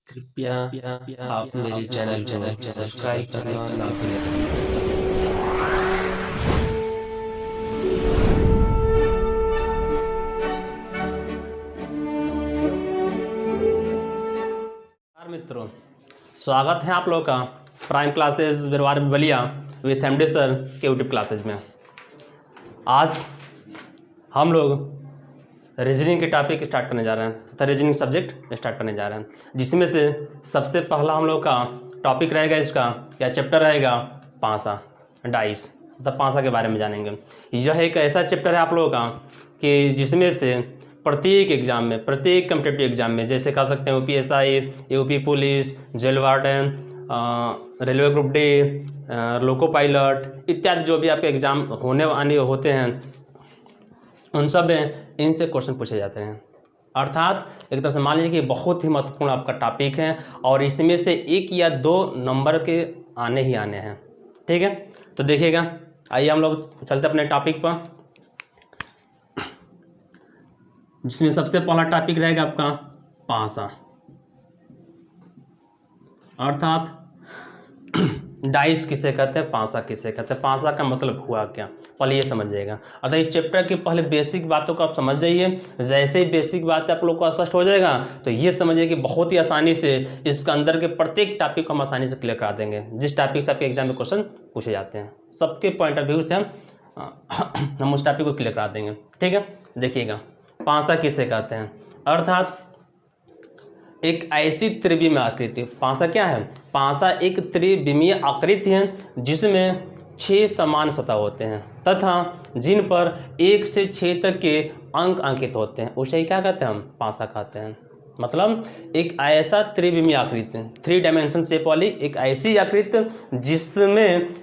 कृपया आप मेरे चैनल को सब्सक्राइब करना ना भूलें। नमस्कार मित्रों, स्वागत है आप लोगों का प्राइम क्लासेस बिरवार बलिया विथ एमडी सर के यूट्यूब क्लासेज में। आज हम लोग रीजनिंग के टॉपिक स्टार्ट करने जा रहे हैं तथा रीजनिंग सब्जेक्ट स्टार्ट करने जा रहे हैं, जिसमें से सबसे पहला हम लोग का टॉपिक रहेगा इसका या चैप्टर रहेगा पासा डाइस तथा पासा के बारे में जानेंगे। यह एक ऐसा चैप्टर है आप लोगों का कि जिसमें से प्रत्येक एग्जाम में, प्रत्येक कम्पिटिटिव एग्जाम में, जैसे कह सकते हैं UPSI, UP police, jail warden, railway group D, loco pilot इत्यादि जो भी आपके एग्जाम होने आने होते हैं उन सब में इनसे क्वेश्चन पूछे जाते हैं। अर्थात एक तरह से मान लीजिए कि बहुत ही महत्वपूर्ण आपका टॉपिक है और इसमें से एक या दो नंबर के आने ही आने हैं। ठीक है, तो देखिएगा, आइए हम लोग चलते अपने टॉपिक पर, जिसमें सबसे पहला टॉपिक रहेगा आपका पासा, अर्थात डाइस किसे कहते हैं, पासा किसे कहते हैं, पासा का मतलब हुआ क्या, पहले ये समझिएगा। अतः इस चैप्टर के पहले बेसिक बातों को आप समझ जाइए। जैसे ही बेसिक बात आप लोग को स्पष्ट हो जाएगा तो ये समझिए कि बहुत ही आसानी से इसके अंदर के प्रत्येक टॉपिक को हम आसानी से क्लियर करा देंगे, जिस टॉपिक से आपके एग्जाम में क्वेश्चन पूछे जाते हैं। सबके पॉइंट ऑफ व्यू से हम उस टॉपिक को क्लियर करा देंगे। ठीक है, देखिएगा, पासा किसे कहते हैं, अर्थात एक ऐसी त्रिविमीय आकृति। पासा क्या है? पासा एक त्रिविमीय आकृति है जिसमें 6 समान सतह होते हैं तथा जिन पर 1 से 6 तक के अंक अंकित होते हैं, उसे क्या कहते हैं? हम पासा कहते हैं। मतलब एक ऐसा त्रिविमीय आकृति, 3 डायमेंशन शेप वाली एक ऐसी आकृति जिसमें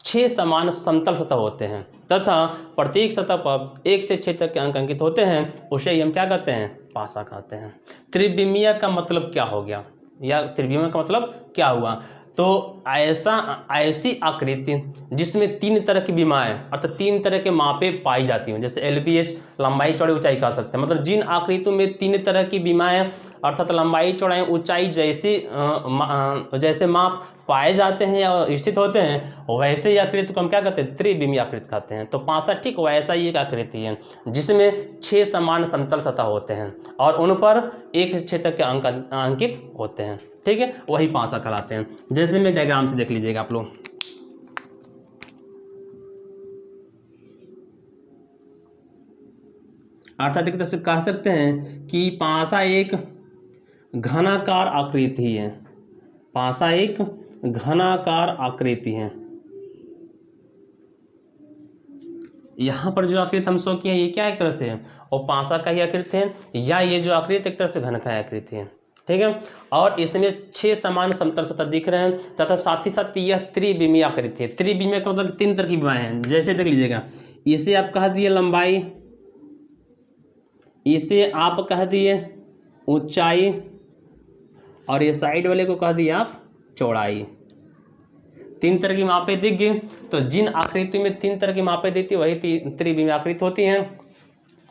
6 समान समतल सतह होते हैं तथा प्रत्येक सतह पर 1 से 6 तक के अंक अंकित होते हैं, उसे हम क्या कहते हैं? पासा कहते हैं। त्रिविमीय का मतलब क्या हो गया, या त्रिविमीय का मतलब क्या हुआ? तो ऐसी आकृति जिसमें 3 तरह की विमाएं अर्थात 3 तरह के मापे पाई जाती हैं, जैसे LBH लंबाई चौड़ाई ऊंचाई कह सकते हैं। मतलब जिन आकृतियों में 3 तरह की विमाएं अर्थात लंबाई चौड़ाई ऊंचाई जैसे माप पाए जाते हैं या स्थित होते हैं, वैसे ही आकृति को हम क्या कहते हैं? त्रिविमीय आकृति कहते हैं। तो पासा ठीक वैसा ही एक आकृति है जिसमें 6 समान समतल सतह होते हैं और उन पर 1 से 6 तक के अंक अंकित होते हैं। ठीक है, वही पासा कहलाते हैं। जैसे में डायग्राम से देख लीजिएगा आप लोग, अर्थात एक तरह से कह सकते हैं कि पासा एक घनाकार आकृति है। पासा एक घनाकार आकृति है। यहाँ पर जो आकृति हम शो किए हैं ये क्या एक तरह से है? और पासा का ही आकृति है, या ये जो आकृति एक तरह से घनकाय आकृति है। ठीक है, और इसमें 6 समान समतल सतह दिख रहे हैं तथा साथ ही साथ यह त्रिविमीय आकृति है। त्रिविमीय का मतलब 3 तरह की विमाएं हैं। जैसे देख लीजिएगा, इसे आप कह दिए लंबाई, इसे आप कह दिए ऊंचाई और ये साइड वाले को कह दिए आप चौड़ाई। 3 तरह की मापें दिख गई। तो जिन आकृति में 3 तरह की मापें देती है वही त्रिविमीय आकृति होती हैं।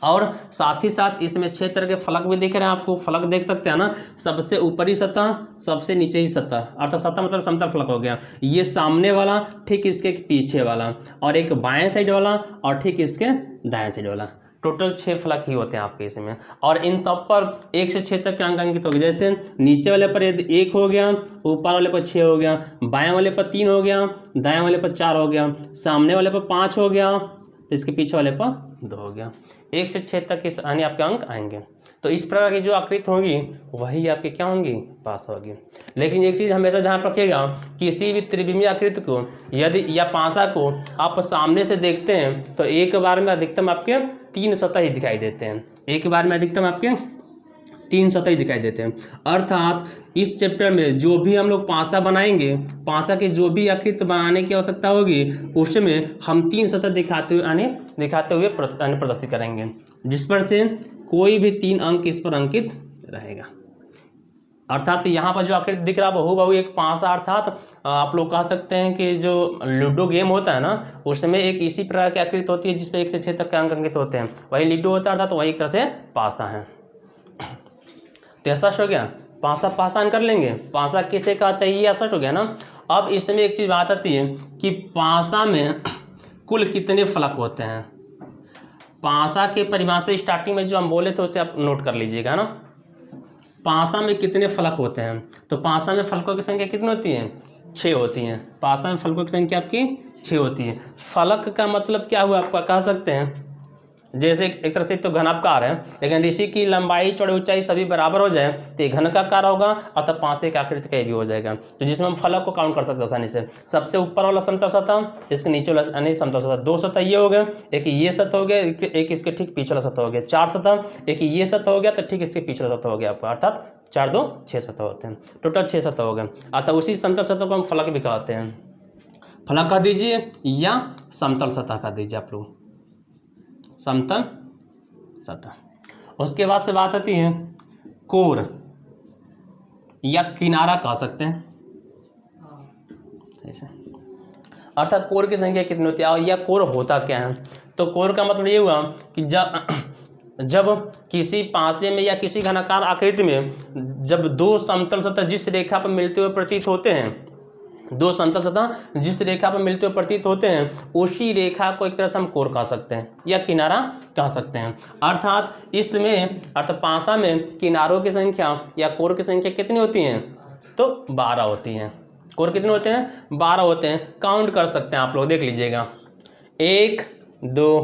और साथ ही साथ इसमें 6 तरह के फलक भी दिख रहे हैं आपको। फलक देख सकते हैं ना, सबसे ऊपरी सतह, सबसे नीचे ही सतह, अर्थात सतह मतलब समतल फलक हो गया। ये सामने वाला, ठीक इसके पीछे वाला, और एक बाएं साइड वाला और ठीक इसके दाएं साइड वाला। टोटल 6 फलक ही होते हैं आपके इसमें। और इन सब पर 1 से 6 तक के अंक अंकित हो गए। जैसे नीचे वाले पर 1 हो गया, ऊपर वाले पर 6 हो गया, बाएं वाले पर 3 हो गया, दाएं वाले पर 4 हो गया, सामने वाले पर 5 हो गया, तो इसके पीछे वाले पर 2 हो गया। 1 से 6 तक इस यानी आपके अंक आएंगे। तो इस प्रकार की जो आकृति होगी वही आपकी क्या होंगी? पासा होगी। लेकिन एक चीज़ हमेशा ध्यान रखिएगा, किसी भी त्रिविमीय आकृति को यदि या पासा को आप सामने से देखते हैं तो एक बार में अधिकतम आपके 3 सतह ही दिखाई देते हैं। एक बार में अधिकतम आपके 3 सतह ही दिखाई देते हैं। अर्थात इस चैप्टर में जो भी हम लोग पासा बनाएंगे, पासा के जो भी आकृति बनाने की आवश्यकता होगी उसमें हम 3 सतह दिखाते हुए प्रदर्शित करेंगे, जिस पर से कोई भी 3 अंक इस पर अंकित रहेगा। अर्थात यहाँ पर जो आकृति दिख रहा है बहु एक पासा, अर्थात आप लोग कह सकते हैं कि जो लूडो गेम होता है ना, उसमें एक इसी प्रकार की आकृति होती है जिसपे 1 से 6 तक के अंक अंकित होते हैं, वही लूडो होता है, अर्थात वही एक तरह से पासा है। तो ऐसा हो गया पासा पासान कर लेंगे, पासा किसे कहते हैं ये स्पष्ट हो गया ना। अब इसमें एक चीज़ बात आती है कि पासा में कुल कितने फलक होते हैं। पासा के परिभाषा स्टार्टिंग में जो हम बोले थे उसे आप नोट कर लीजिएगा ना। पासा में कितने फलक होते हैं, तो पासा में फलकों की संख्या कितनी होती है, 6 होती हैं। पासा में फलकों की संख्या आपकी 6 होती है। फलक का मतलब क्या हुआ आपका, कह सकते हैं जैसे एक तरह से तो घनाकार है, लेकिन इसी की लंबाई चौड़ाई ऊंचाई सभी बराबर हो जाए तो ये घन का आकार होगा, अतः पासे का आकृति का ये भी हो जाएगा। तो जिसमें हम फलक को काउंट कर सकते हैं आसानी से। सबसे ऊपर वाला समतल सतह, इसके नीचे वाला यानी समतल सतह, 2 सतह ये हो गए, एक ये सतह हो गया, एक इसके ठीक पीछे वाला सतह हो गया, 4 सतह, एक ये सतह हो गया तो ठीक इसके पीछे वाला सतह हो गया आपका, अर्थात 4 2 6 सतह होते हैं, टोटल 6 सतह हो गए। अतः उसी समतल सतह को हम फलक भी कहते हैं। फलक कह दीजिए या समतल सतह कह दीजिए आप लोग, समतल सतह। उसके बाद से बात आती है कोर या किनारा कह सकते हैं, ऐसे अर्थात कोर की संख्या कितनी होती है और यह कोर होता क्या है। तो कोर का मतलब ये हुआ कि जब किसी पासे में या किसी घनाकार आकृति में जब 2 समतल सतह जिस रेखा पर मिलते हुए प्रतीत होते हैं, 2 समतल सतह जिस रेखा पर मिलते हुए प्रतीत होते हैं, उसी रेखा को एक तरह से हम कोर कह सकते हैं या किनारा कह सकते हैं। अर्थात इसमें पासा में किनारों की संख्या या कोर की संख्या कितनी होती हैं, तो 12 होती हैं। कोर कितने होते हैं, 12 होते हैं। काउंट कर सकते हैं आप लोग, देख लीजिएगा, 1 2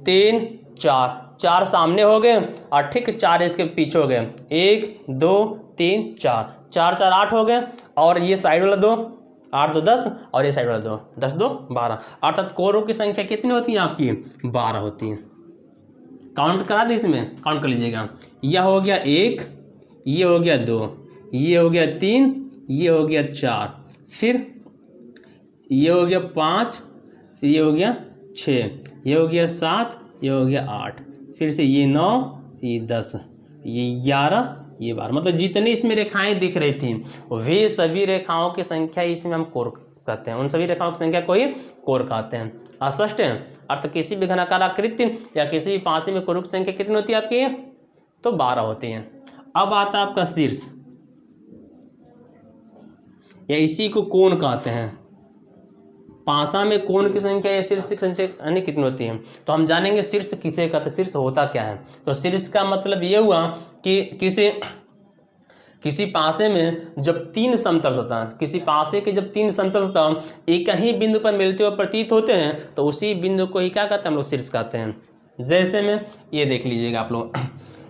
3 4, 4 सामने हो गए और ठीक 4 इसके पीछे हो गए, 1 2 3 4, 4 4 8 हो गए, और ये साइड वाला 2, 8 2 10, और ये साइड वाला 2, 10 2 12। अर्थात कोरों की संख्या कितनी होती है आपकी, 12 होती है। काउंट करा दी, इसमें काउंट कर लीजिएगा, यह हो गया 1, ये हो गया 2, ये हो गया 3, ये हो गया 4, फिर ये हो गया 5, ये हो गया 6, ये हो गया 7, ये हो गया 8, फिर से ये 9, ये 10, ये 11, ये 12। मतलब जितनी इसमें रेखाएं दिख रही थी वे सभी रेखाओं की संख्या इसमें हम कोर कहते हैं, उन सभी रेखाओं की संख्या को ही कोर कहते हैं। स्पष्ट है। अर्थात किसी भी घनाकार आकृति या किसी भी पासे में कोरों की संख्या कितनी होती है आपकी, तो 12 होती है। अब आता है आपका शीर्ष, या इसी को कोण कहते हैं। पासा में कोण की संख्या या शीर्ष की संख्या यानी कितनी होती है, तो हम जानेंगे शीर्ष किसे कहते हैं, शीर्ष होता क्या है। तो शीर्ष का मतलब ये हुआ कि किसी पासे में जब 3 समतल सतह, किसी पासे के जब 3 समतल सतह एक ही बिंदु पर मिलते हुए प्रतीत होते हैं, तो उसी बिंदु को ही क्या कहते हैं हम लोग, शीर्ष कहते हैं। जैसे में ये देख लीजिएगा आप लोग,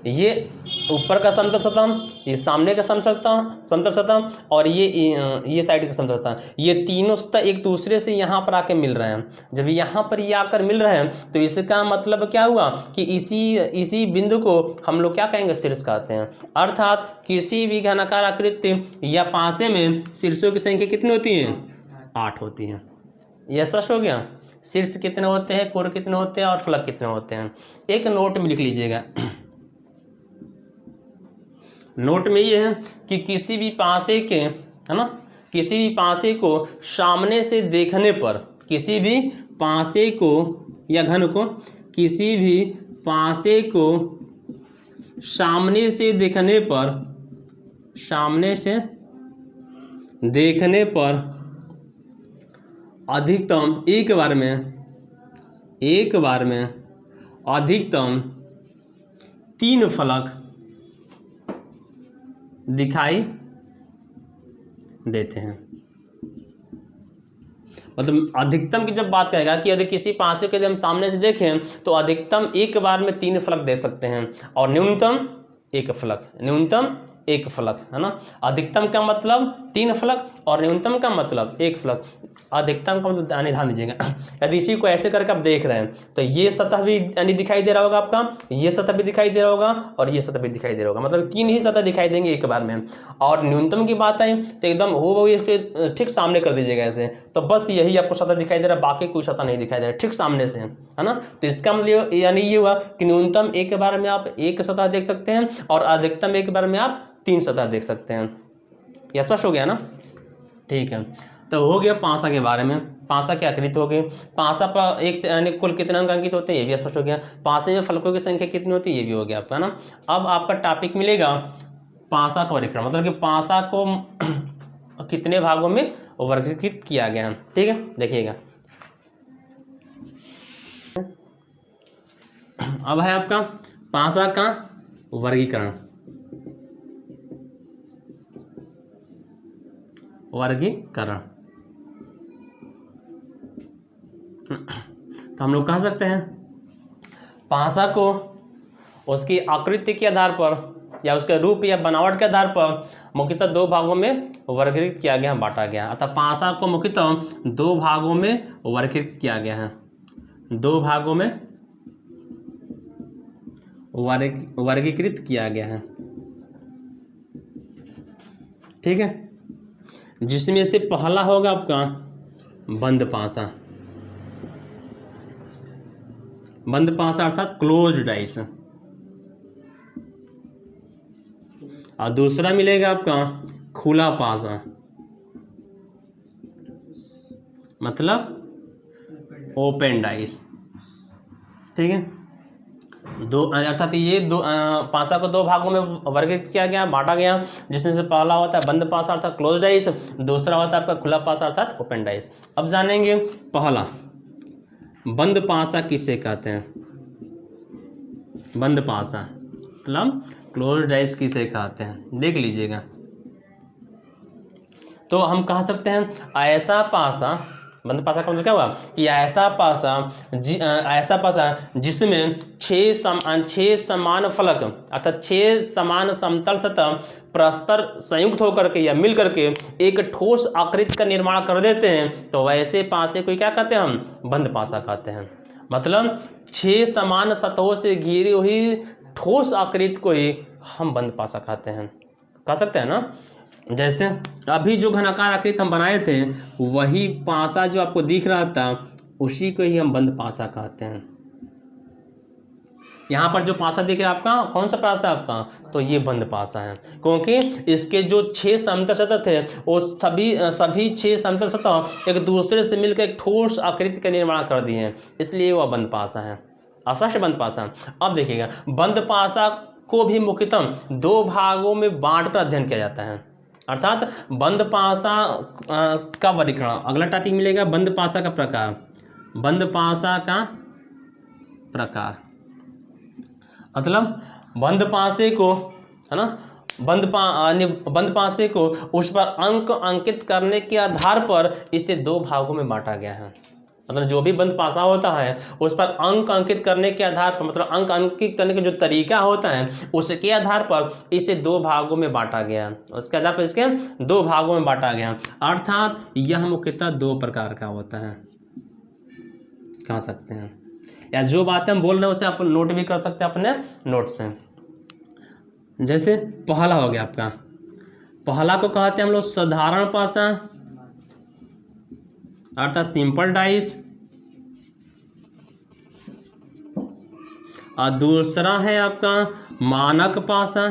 ये ऊपर का समतल सतह, ये सामने का समतल सतह, और ये साइड का समतल सतह, ये तीनों सतह एक दूसरे से यहाँ पर आके मिल रहे हैं। जब यहाँ पर ये आकर मिल रहे हैं तो इसका मतलब क्या हुआ कि इसी बिंदु को हम लोग क्या कहेंगे, शीर्ष कहते हैं। अर्थात किसी भी घनाकार आकृति या पासे में शीर्षों की संख्या कितनी होती है, 8 होती है। यह स्पष्ट हो गया। शीर्ष कितने होते हैं, कोर कितने होते हैं और फलक कितने होते हैं, एक नोट में लिख लीजिएगा। नोट में ये है कि किसी भी पासे के, है ना, किसी भी पासे को सामने से देखने पर, किसी भी पासे को या घन को, किसी भी पासे को सामने से देखने पर, सामने से देखने पर अधिकतम एक बार में अधिकतम 3 फलक दिखाई देते हैं। मतलब अधिकतम की जब बात करेगा कि यदि किसी पासे को यदि हम सामने से देखें तो अधिकतम एक बार में 3 फलक देख सकते हैं, और न्यूनतम 1 फलक, न्यूनतम 1 फलक, है ना। अधिकतम का मतलब 3 फलक और न्यूनतम का मतलब 1 फलक। अधिकतम का मतलब ध्यान दीजिएगा, यदि इसी को ऐसे करके आप देख रहे हैं तो ये सतह भी यानी दिखाई दे रहा होगा आपका, ये सतह भी दिखाई दे रहा होगा और ये सतह भी दिखाई दे रहा होगा, मतलब 3 ही सतह दिखाई देंगे एक बार में। और न्यूनतम की बात आई तो एकदम हो इसके ठीक सामने कर दीजिएगा ऐसे, तो बस यही आपको सतह दिखाई दे रहा है, बाकी कोई सतह नहीं दिखाई दे रहा, ठीक सामने से, है ना। तो इसका मतलब यानी ये हुआ कि न्यूनतम एक बार में आप 1 सतह देख सकते हैं और अधिकतम एक बार में आप 3 सतह देख सकते हैं। यह स्पष्ट हो गया ना, ठीक है। तो हो गया पासा के बारे में, पासा की आकृति हो गई। पासा पर एक यानी कुल कितने अंक अंकित होते हैं, ये भी स्पष्ट हो गया। पासे में फलकों की संख्या कितनी होती है, ये भी हो गया आपका ना। अब आपका टॉपिक मिलेगा पासा का वर्गीकरण, मतलब कि पासा को कितने भागों में वर्गीकृत किया गया है। ठीक है, देखिएगा अब है आपका पासा का वर्गीकरण। तो हम लोग कह सकते हैं पासा को उसकी आकृति के आधार पर या उसके रूप या बनावट के आधार पर मुख्यतः दो भागों में वर्गीकृत किया गया, बांटा गया। अतः पासा को मुख्यतः दो भागों में वर्गीकृत किया गया है, दो भागों में वर्गीकृत किया गया है। ठीक है, जिसमें से पहला होगा आपका बंद पासा, बंद पासा अर्थात क्लोज्ड डाइस, और दूसरा मिलेगा आपका खुला पासा, मतलब ओपन डाइस। ठीक है, दो अर्थात ये दो पासा को दो भागों में वर्गीकृत किया गया, बांटा गया, जिसमें से पहला होता है बंद पासा अर्थात क्लोज डाइस, दूसरा होता है आपका खुला पासा अर्थात ओपन डाइस। अब जानेंगे पहला बंद पासा किसे कहते हैं, बंद पासा मतलब क्लोज डाइस किसे कहते हैं, देख लीजिएगा। तो हम कह सकते हैं ऐसा पासा, बंद पासा का मतलब क्या हुआ कि ऐसा पासा जिसमें छह समान फलक अर्थात 6 समान समतल सतह परस्पर संयुक्त होकर के या मिल करके एक ठोस आकृति का निर्माण कर देते हैं, तो वैसे पासे को क्या कहते हैं, हम बंद पासा कहते हैं। मतलब 6 समान सतहों से घिरी हुई ठोस आकृति को ही हम बंद पासा कहते हैं, कह सकते हैं ना। जैसे अभी जो घनाकार आकृति हम बनाए थे वही पासा जो आपको दिख रहा था उसी को ही हम बंद पासा कहते हैं। यहाँ पर जो पासा दिख रहा है आपका, कौन सा पासा आपका, तो ये बंद पासा है, क्योंकि इसके जो 6 समतल सतह थे वो सभी 6 समतल सतह एक दूसरे से मिलकर एक ठोस आकृति का निर्माण कर दिए हैं, इसलिए वह बंद पासा है, अस्पष्ट बंद पासा। अब देखिएगा बंद पासा को भी मुख्यतः दो भागों में बांटकर अध्ययन किया जाता है, अर्थात बंद पासा का वर्गीकरण। अगला टॉपिक मिलेगा बंद पासा का प्रकार, बंद पासा का प्रकार मतलब बंद पासे को, है ना, बंद पासे को उस पर अंक अंकित करने के आधार पर इसे दो भागों में बांटा गया है। मतलब जो भी बंद पासा होता है उस पर अंक अंकित करने के आधार पर, मतलब अंक अंकित करने का जो तरीका होता है उसके आधार पर इसे दो भागों में बांटा गया, उसके आधार पर इसके दो भागों में बांटा गया। अर्थात यह मुख्यतः दो प्रकार का होता है, कह सकते हैं, या जो बातें हम बोल रहे हैं उसे आप नोट भी कर सकते हैं अपने नोट से। जैसे पहला हो गया आपका, पहला को कहते हैं हम लोग साधारण पासा अर्थात सिंपल डाइस, और दूसरा है आपका मानक पासा,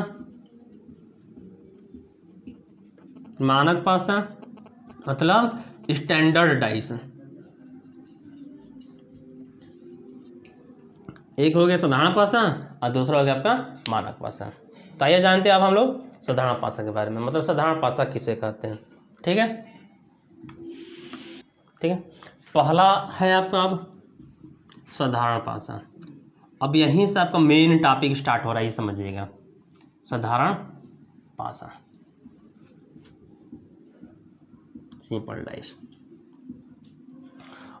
मानक पासा मतलब स्टैंडर्ड डाइस। एक हो गया साधारण पासा और दूसरा हो गया आपका मानक पासा। तो आइए जानते हैं अब हम लोग साधारण पासा के बारे में, मतलब साधारण पासा किसे कहते हैं। ठीक है, ठीक है, पहला है आपका अब साधारण पासा। अब यहीं से आपका मेन टॉपिक स्टार्ट हो रहा है, ये समझिएगा। साधारण पासा, सिंपल डाइस,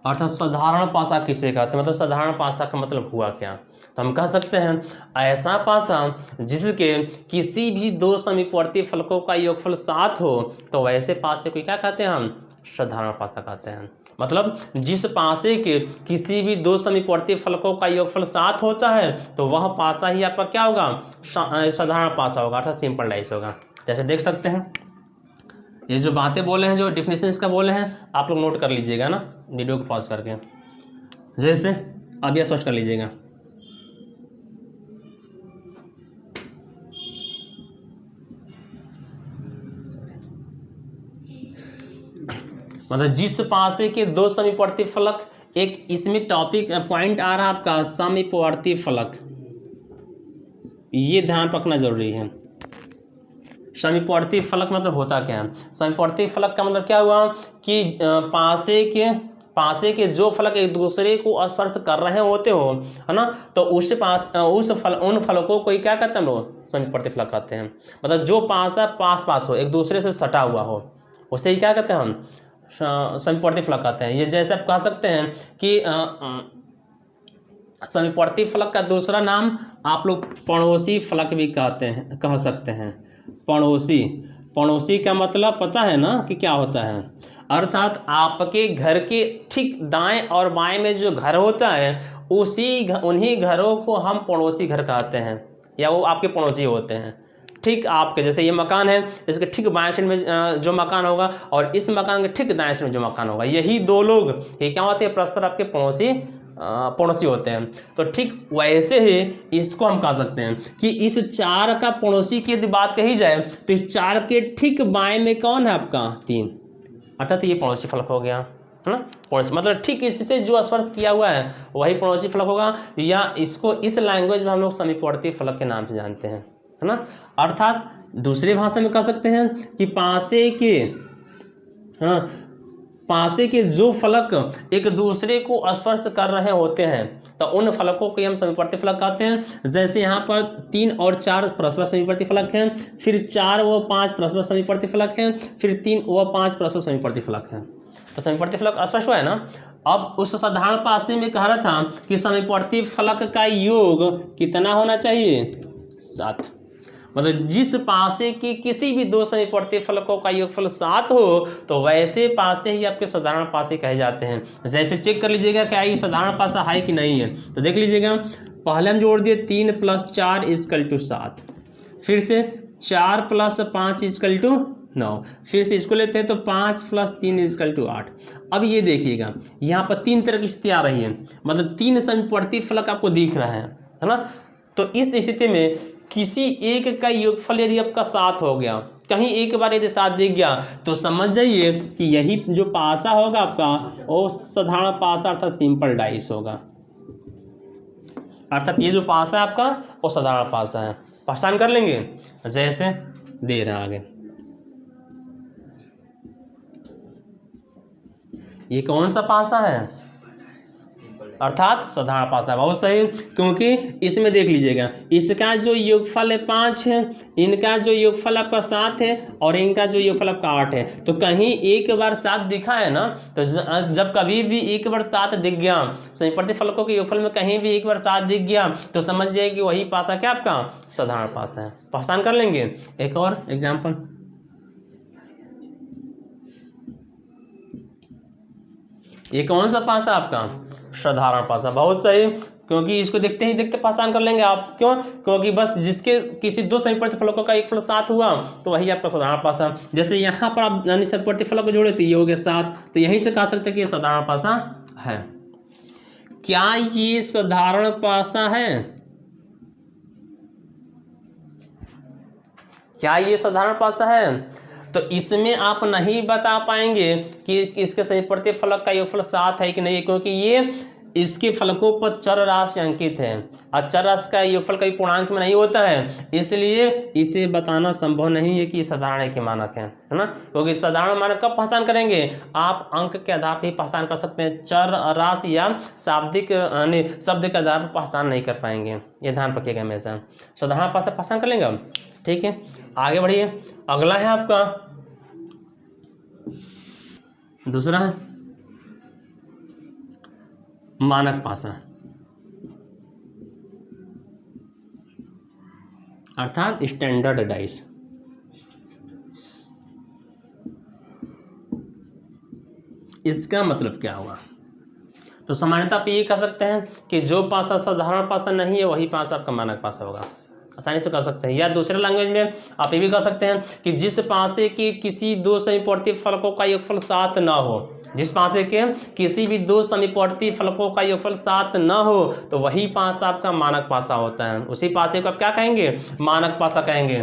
अर्थात साधारण पासा किसे कहते हैं, मतलब साधारण पासा का मतलब हुआ क्या। तो हम कह सकते हैं ऐसा पासा जिसके किसी भी दो समीपवर्ती फलकों का योगफल 7 हो, तो वैसे पासे को क्या कहते हैं, हम साधारण पासा कहते हैं। मतलब जिस पासे के किसी भी दो समीपवर्ती फलकों का योगफल 7 होता है तो वह पासा ही आपका क्या होगा, साधारण पासा होगा, अर्थात सिंपल डाइस होगा। जैसे देख सकते हैं ये जो बातें बोले हैं, जो डिफिनेशन इसका बोले हैं, आप लोग नोट कर लीजिएगा ना वीडियो को पॉज करके। जैसे अब यह स्पष्ट कर लीजिएगा, मतलब जिस पासे के दो समीपवर्ती फलक, एक इसमें टॉपिक पॉइंट आ रहा है आपका समीपवर्ती फलक, ये ध्यान रखना जरूरी है। समीपवर्ती फलक मतलब होता क्या है? समीपवर्ती फलक का मतलब क्या हुआ कि पासे के जो फलक एक दूसरे को स्पर्श कर रहे होते हो, है ना, तो उन फलकों को क्या कहते हैं हम लोग? समीपवर्ती फलक कहते हैं। मतलब जो पासा पास हो, एक दूसरे से सटा हुआ हो, उसे क्या कहते हैं हम? समीपवर्ती फलक कहते हैं। ये जैसे आप कह सकते हैं कि समीपवर्ती फलक का दूसरा नाम आप लोग पड़ोसी फलक भी कह सकते हैं। पड़ोसी का मतलब पता है ना कि क्या होता है? अर्थात आपके घर के ठीक दाएं और बाएं में जो घर होता है उन्हीं घरों को हम पड़ोसी घर कहते हैं, या वो आपके पड़ोसी होते हैं। ठीक आपके जैसे ये मकान है, इसके ठीक बाएं साइड में जो मकान होगा और इस मकान के ठीक दाएं साइड में जो मकान होगा, यही दो लोग ये क्या होते हैं? परस्पर आपके पड़ोसी होते हैं। तो ठीक वैसे ही इसको हम कह सकते हैं कि इस 4 का पड़ोसी की यदि बात कही जाए तो इस 4 के ठीक बाएं में कौन है आपका? 3, अर्थात ये पड़ोसी फलक हो गया, है ना। पड़ोसी मतलब ठीक इससे जो स्पर्श किया हुआ है वही पड़ोसी फलक होगा, या इसको इस लैंग्वेज में हम लोग समीपवर्ती फलक के नाम से जानते हैं, है ना। अर्थात दूसरी भाषा में कह सकते हैं कि पासे के जो फलक एक दूसरे को स्पर्श कर रहे होते हैं तो उन फलकों को हम समीपवर्ती फलक कहते हैं। जैसे यहाँ पर 3 और 4 परस्पर समीपवर्ती फलक हैं, फिर 4 व 5 परस्पर समीपवर्ती फलक हैं, फिर 3 व 5 परस्पर समीपवर्ती फलक हैं। तो समीपवर्ती फलक स्पष्ट हुआ है ना। अब उस साधारण पासे में कह रहा था कि समीपवर्ती फलक का योग कितना होना चाहिए? 7। मतलब जिस पासे के किसी भी 2 समीपवर्ती फलकों का योगफल 7 हो तो वैसे पासे ही आपके साधारण पासे कहे जाते हैं। जैसे चेक कर लीजिएगा क्या ये साधारण पासा है कि नहीं है। तो देख लीजिएगा, पहले हम जोड़ दिए 3 + 4 = 7, फिर से 4 + 5 = 9, फिर से इसको लेते हैं तो 5 + 3 = 8। अब ये देखिएगा यहाँ पर 3 तरह की स्थिति आ रही है, मतलब 3 समीपवर्ती फलक आपको दिख रहा है ना। तो इस स्थिति में किसी एक का योगफल यदि आपका 7 हो गया, कहीं एक बार यदि 7 दिख गया तो समझ जाइए कि यही जो पासा होगा आपका वो साधारण पासा अर्थात सिंपल डाइस होगा। अर्थात ये जो पासा है आपका वो साधारण पासा है। पहचान कर लेंगे जैसे दे रहा आगे। ये कौन सा पासा है? अर्थात साधारण पासा। बहुत सही, क्योंकि इसमें देख लीजिएगा इसका जो योगफल है 5 है, इनका जो योगफल आपका 7 है और इनका जो योगफल आपका 8 है। तो कहीं एक बार 7 दिखा है ना, तो जब कभी भी एक बार 7 दिख गया समीपवर्ती फलकों के योगफल में कहीं भी एक बार 7 दिख गया तो समझ जाइए कि वही पासा क्या आपका साधारण पासा है। पहचान कर लेंगे। एक और एग्जाम्पल, ये कौन सा पासा आपका? साधारण पासा। बहुत सही, क्योंकि इसको देखते ही देखते पहचान कर लेंगे आप। क्यों? क्योंकि बस जिसके किसी 2 समीपवर्ती फलकों का योगफल 7 हुआ तो वही आपका साधारण पासा। जैसे यहाँ पर आप समीपवर्ती फलक को जोड़े तो ये हो गया 7, तो यहीं से कह सकते हैं कि ये साधारण पासा है। क्या ये साधारण पासा है? क्या ये साधारण पासा है? तो इसमें आप नहीं बता पाएंगे कि इसके समीपवर्ती फलक का योगफल 7 है कि नहीं, क्योंकि ये इसके फलकों पर चर राशि अंकित है और चर राशि का योगफल कभी पूर्णांक में नहीं होता है, इसलिए इसे बताना संभव नहीं है कि साधारण है कि मानक है ना। क्योंकि साधारण मानक कब पहचान करेंगे? आप अंक के आधार पर ही पहचान कर सकते हैं, चर राशि या शाब्दिक शब्द के आधार पर पहचान नहीं कर पाएंगे। ये ध्यान रखिएगा हमेशा। साधारण पासा पहचान कर लेंगे हम। ठीक है, आगे बढ़िए। अगला है आपका दूसरा है मानक पासा, अर्थात स्टैंडर्ड डाइस। इसका मतलब क्या हुआ? तो सामान्यतः आप ये कह सकते हैं कि जो पासा साधारण पासा नहीं है वही पासा आपका मानक पासा होगा। आसानी से कर सकते हैं। या दूसरे लैंग्वेज में आप ये भी कह सकते हैं कि जिस पासे के किसी 2 समीपवर्ती फलकों का योगफल 7 न हो, जिस पासे के किसी भी 2 समीपवर्ती फलकों का योगफल 7 न हो तो वही पासा आपका मानक पासा होता है। उसी पासे को आप क्या कहेंगे? मानक पासा कहेंगे।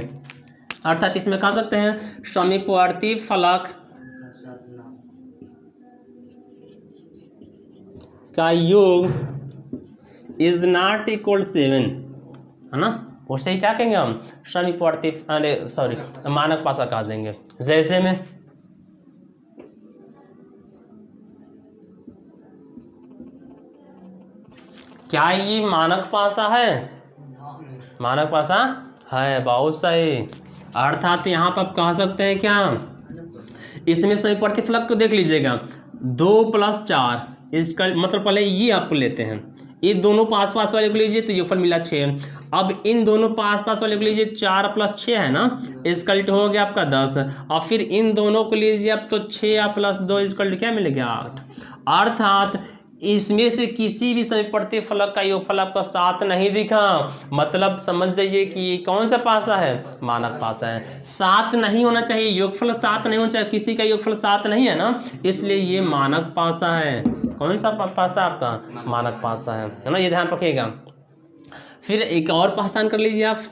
अर्थात इसमें कह सकते हैं समीपवर्ती फलक का योग इज नॉट इक्वल 7, है ना। उसे ही क्या कहेंगे हम, समीपवर्ती, अरे सॉरी, मानक पासा कहा देंगे। जैसे में क्या ये मानक पासा है, मानक पासा है, बहुत सही। अर्थात यहाँ पर आप कह सकते हैं क्या, इसमें समीपवर्ती फलक को देख लीजिएगा, 2 + 4 इसका मतलब, पहले ये आपको लेते हैं, ये दोनों पास पास वाले को लीजिए तो योगफल मिला 6। अब इन दोनों पास पास वाले को लीजिए, 4 + 6 है ना, इसका उल्टा हो गया आपका 10। और फिर इन दोनों को लीजिए आप तो 6 + 2 इसका उल्टा क्या मिलेगा, 8। अर्थात इसमें से किसी भी समीपवर्ती फलक का योगफल आपका 7 नहीं दिखा, मतलब समझ जाइए कि ये कौन सा पासा है, मानक पासा है। 7 नहीं होना चाहिए, योगफल 7 नहीं होना चाहिए, किसी का योगफल 7 नहीं है ना, इसलिए ये मानक पासा है। कौन सा पासा आपका, मानक पासा है ना, ये ध्यान रखिएगा। फिर एक और पहचान कर लीजिए आप,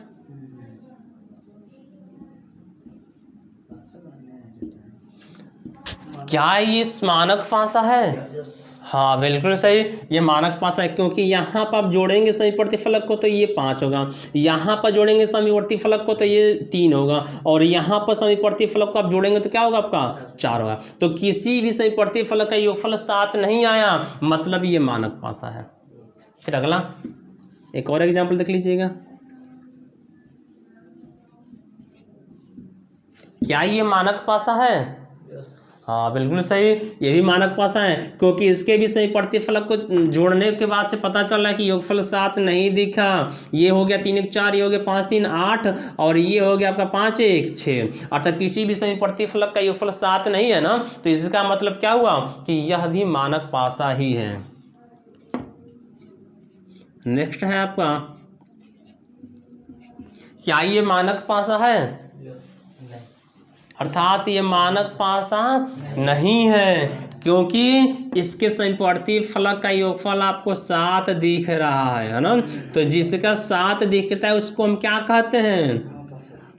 क्या ये मानक पासा है, हाँ बिल्कुल सही, ये मानक पासा है, क्योंकि यहाँ पर आप जोड़ेंगे समीपवर्ती फलक को तो ये 5 होगा, यहाँ पर जोड़ेंगे समीपवर्ती फलक को तो ये 3 होगा, और यहाँ पर समीपवर्ती फलक को आप जोड़ेंगे तो क्या होगा आपका, 4 होगा। तो किसी भी समीपवर्ती फलक का योगफल 7 नहीं आया, मतलब ये मानक पासा है। फिर अगला एक और एग्जाम्पल देख लीजिएगा, क्या ये मानक पासा है, हाँ बिल्कुल सही, ये भी मानक पासा है, क्योंकि इसके भी समीपवर्ती फलक को जोड़ने के बाद से पता चल रहा है कि योगफल 7 नहीं दिखा। ये हो गया 3 × 4, ये हो गया 5 × 3 8, और ये हो गया आपका 5 × 1 6। अर्थात किसी भी समीपवर्ती फलक का योगफल 7 नहीं है ना, तो इसका मतलब क्या हुआ कि यह भी मानक पासा ही है। नेक्स्ट है आपका, क्या ये मानक पासा है, अर्थात ये मानक पासा नहीं है, क्योंकि इसके समीपवर्ती फलक का योगफल आपको 7 दिख रहा है ना, तो जिसका 7 दिखता है उसको हम क्या कहते हैं,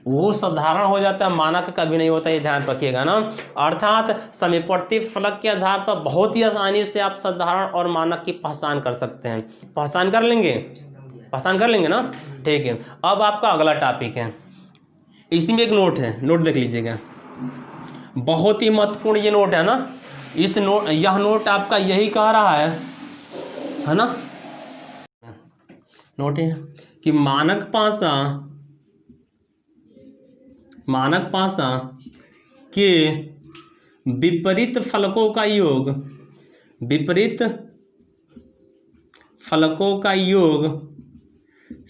वो साधारण हो जाता है, मानक कभी नहीं होता, ये ध्यान रखिएगा ना। अर्थात समीपवर्ती फलक के आधार पर बहुत ही आसानी से आप साधारण और मानक की पहचान कर सकते हैं। पहचान कर लेंगे ना, ठीक है। अब आपका अगला टॉपिक है, इसी में एक नोट है, नोट देख लीजिएगा, बहुत ही महत्वपूर्ण ये नोट है ना। यह नोट आपका यही कह रहा है ना, नोट है कि मानक पासा के विपरीत फलकों का योग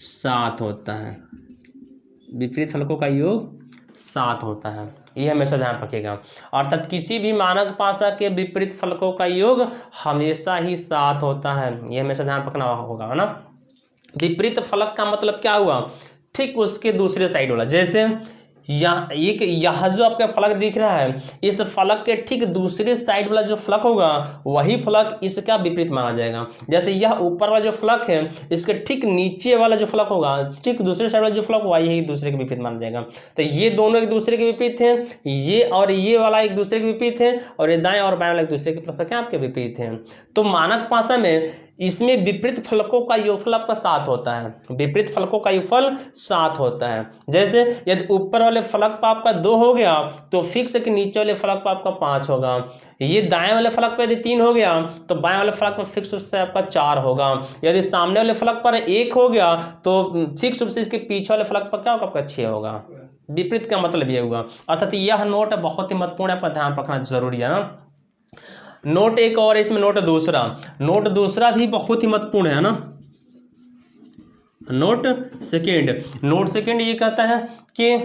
7 होता है, विपरीत फलकों का योग 7 होता है, ये हमेशा ध्यान रखिएगा। अर्थात किसी भी मानक पासा के विपरीत फलकों का योग हमेशा ही 7 होता है, ये हमेशा ध्यान रखना होगा ना। विपरीत फलक का मतलब क्या हुआ, ठीक उसके दूसरे साइड वाला, जैसे यह जो आपका फलक दिख रहा है, इस फलक के ठीक दूसरे साइड वाला जो फलक होगा वही फलक इसका विपरीत माना जाएगा। जैसे यह ऊपर वाला जो फलक है, इसके ठीक नीचे वाला जो फलक होगा, ठीक दूसरे साइड वाला जो फलक होगा यही दूसरे के विपरीत माना जाएगा। तो ये दोनों एक दूसरे के विपरीत हैं, ये और ये वाला एक दूसरे के विपरीत है, और ये दाएं और बाएं वाला एक दूसरे के फलक क्या आपके विपरीत हैं। तो मानक पासा में इसमें विपरीत फलकों का योगफल आपका 7 होता है, विपरीत फलकों का योगफल 7 होता है। जैसे यदि ऊपर वाले फलक पर आपका 2 हो गया तो फिक्स है कि नीचे वाले फलक पर आपका 5 होगा। ये दाएं वाले फलक पर यदि 3 हो गया तो बाएं वाले फलक पर फिक्स रूप से आपका 4 होगा। यदि सामने वाले फलक पर 1 हो गया तो फिक्स रूप से इसके पीछे वाले फलक पर क्या होगा आपका 6 होगा। विपरीत का मतलब ये हुआ। अर्थात यह नोट बहुत ही महत्वपूर्ण है, पर ध्यान रखना जरूरी है ना। नोट एक और इसमें नोट दूसरा भी बहुत ही महत्वपूर्ण है ना। नोट सेकेंड ये कहता है कि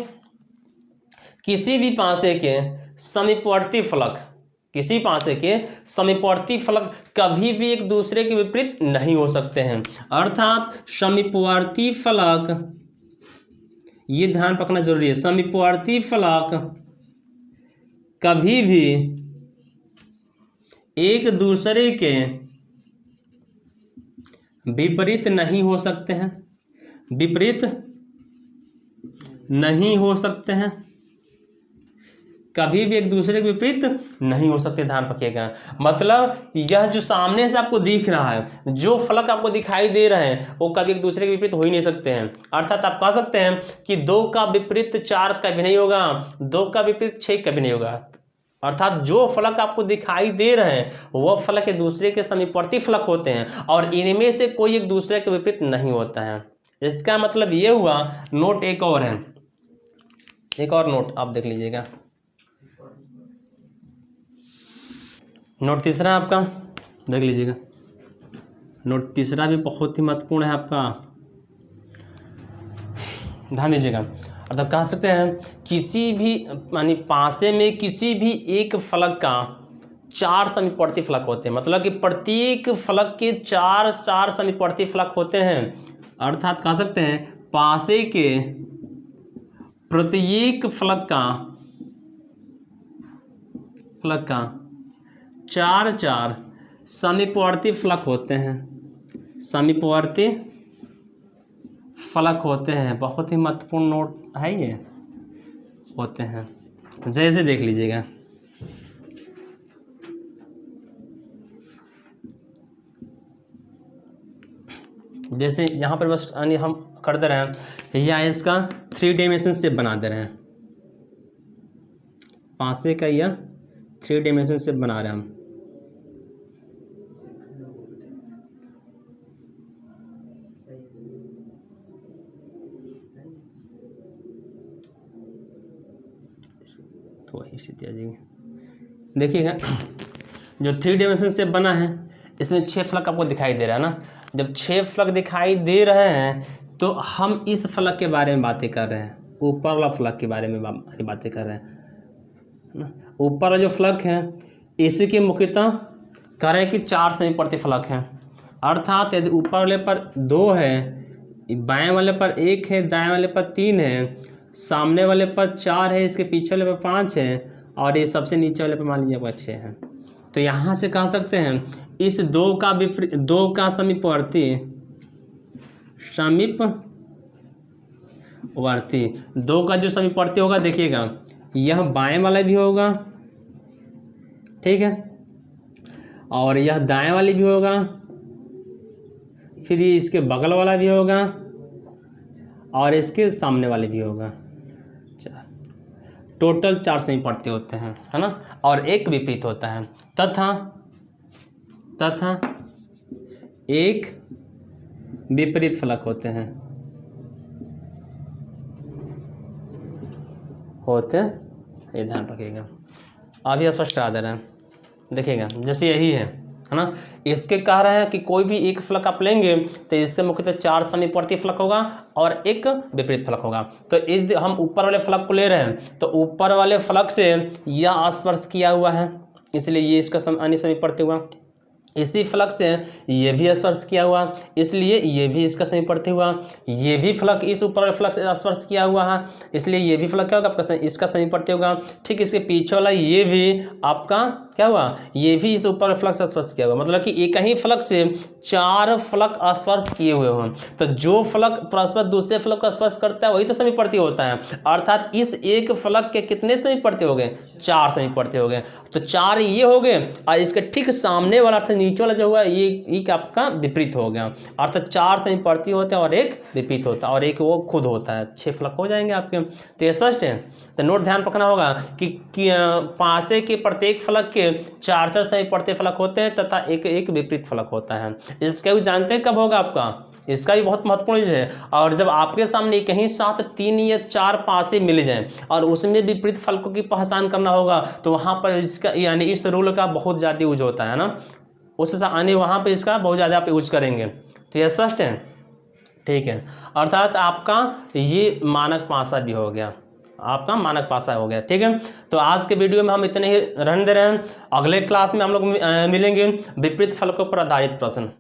किसी भी पासे के समीपवर्ती फलक कभी भी एक दूसरे के विपरीत नहीं हो सकते हैं। अर्थात समीपवर्ती फलक, ये ध्यान रखना जरूरी है, समीपवर्ती फलक कभी भी एक दूसरे के विपरीत नहीं हो सकते हैं, कभी भी एक दूसरे के विपरीत नहीं हो सकते, ध्यान रखिएगा। मतलब यह जो सामने से आपको दिख रहा है, जो फलक आपको दिखाई दे रहे हैं, वो कभी एक दूसरे के विपरीत हो ही नहीं सकते हैं। अर्थात आप कह सकते हैं कि 2 का विपरीत 4 कभी नहीं होगा, 2 का विपरीत 6 कभी नहीं होगा। अर्थात जो फलक आपको दिखाई दे रहे हैं वह फलक एक दूसरे के समीपवर्ती फलक होते हैं और इनमें से कोई एक दूसरे के विपरीत नहीं होता है। इसका मतलब ये हुआ। नोट एक और है, एक और नोट आप देख लीजिएगा। नोट तीसरा आपका देख लीजिएगा। नोट तीसरा भी बहुत ही महत्वपूर्ण है आपका, ध्यान दीजिएगा। अर्थात कह सकते हैं किसी भी यानी पासे में किसी भी एक फलक का 4 समीपवर्ती फलक होते हैं। मतलब कि प्रत्येक फलक के 4 समीपवर्ती फलक होते हैं। अर्थात कह सकते हैं पासे के प्रत्येक फलक का 4 समीपवर्ती फलक होते हैं, समीपवर्ती फलक होते हैं। बहुत ही महत्वपूर्ण नोट है ये, होते हैं। जैसे देख लीजिएगा, जैसे यहाँ पर बस यानी हम कर दे रहे हैं या इसका 3 डायमेंशन शेप बना दे रहे हैं, पासे का या 3 डायमेंशन शेप बना रहे हैं हम। तो वही स्थिति आ जाएगी। देखिएगा जो 3 डायमेंशन शेप बना है इसमें 6 फलक आपको दिखाई दे रहा है ना। जब 6 फलक दिखाई दे रहे हैं तो हम इस फलक के बारे में बातें कर रहे हैं, ऊपर वाला फलक के बारे में बातें कर रहे हैं। ऊपर वाला जो फलक है इसी के मुख्यतः कह रहे हैं कि 4 समीपवर्ती फलक हैं। अर्थात यदि ऊपर वाले पर 2 है, बाएं वाले पर 1 है, दाएं वाले पर 3 है, सामने वाले पर 4 है, इसके पीछे वाले पर 5 है और ये सबसे नीचे वाले पर मान लीजिए आपका 6 है। तो यहाँ से कह सकते हैं इस 2 का समीपवर्ती 2 का जो समीपवर्ती होगा, देखिएगा यह बाएं वाला भी होगा, ठीक है, और यह दाएं वाली भी होगा, फिर ये इसके बगल वाला भी होगा और इसके सामने वाले भी होगा। टोटल 4 समीपवर्ती होते हैं, है ना, और एक विपरीत होता है तथा एक विपरीत फलक होते हैं, ये ध्यान रखिएगा। अभी स्पष्ट करा दे रहे हैं, देखिएगा जैसे यही है ना। इसके कह रहे हैं कि कोई भी एक फलक आप लेंगे तो इसके मुख्यतः 4 समीपवर्ती फलक होगा और एक विपरीत फलक होगा। तो इस हम ऊपर वाले फलक को ले रहे हैं तो ऊपर वाले फलक से यह स्पर्श किया हुआ है, इसलिए ये इसका समीपवर्ती हुआ। इसी फलक से ये भी स्पर्श किया हुआ, इसलिए ये भी इसका समीपवर्ती हुआ। ये भी फलक इस ऊपर वाले फलक से स्पर्श किया हुआ है, इसलिए ये भी फलक क्या होगा आपका, इसका समीपवर्ती होगा। ठीक इसके पीछे वाला ये भी आपका क्या हुआ, ये भी इस ऊपर फलक से स्पर्श किया हुआ। मतलब कि एक ही फलक से 4 फलक स्पर्श किए हुए हों तो जो फलक परस्पर दूसरे फलक का स्पर्श करता है वही तो समीपवर्ती होता है। अर्थात इस एक फलक के कितने समीपवर्ती हो गए, 4 समीपवर्ती हो गए। तो 4 ये हो गए और इसके ठीक सामने वाला अर्थात नीचे वाला जो हुआ ये आपका विपरीत हो गया। अर्थात 4 समीपवर्ती होते हैं और एक विपरीत होता है और एक वो खुद होता है। 6 फलक हो जाएंगे आपके। तो ये स्पष्ट है। तो नोट ध्यान रखना होगा कि पासे के प्रत्येक फलक के 4 समीपवर्ती फलक होते हैं तथा एक विपरीत फलक होता है। इसका भी जानते हैं कब होगा आपका, इसका भी बहुत महत्वपूर्ण चीज है। और जब आपके सामने कहीं साथ 3 या 4 पासे मिल जाएं और उसमें विपरीत फलकों की पहचान करना होगा तो वहां पर इसका यानी इस रूल का बहुत ज़्यादा यूज होता है ना, उस यानी वहां पर इसका बहुत ज़्यादा आप यूज करेंगे। तो यह स्पष्ट है, ठीक है। अर्थात आपका ये मानक पासा भी हो गया, आपका मानक पासा हो गया, ठीक है। तो आज के वीडियो में हम इतने ही रहने दे रहे हैं। अगले क्लास में हम लोग मिलेंगे विपरीत फलकों पर आधारित प्रश्न।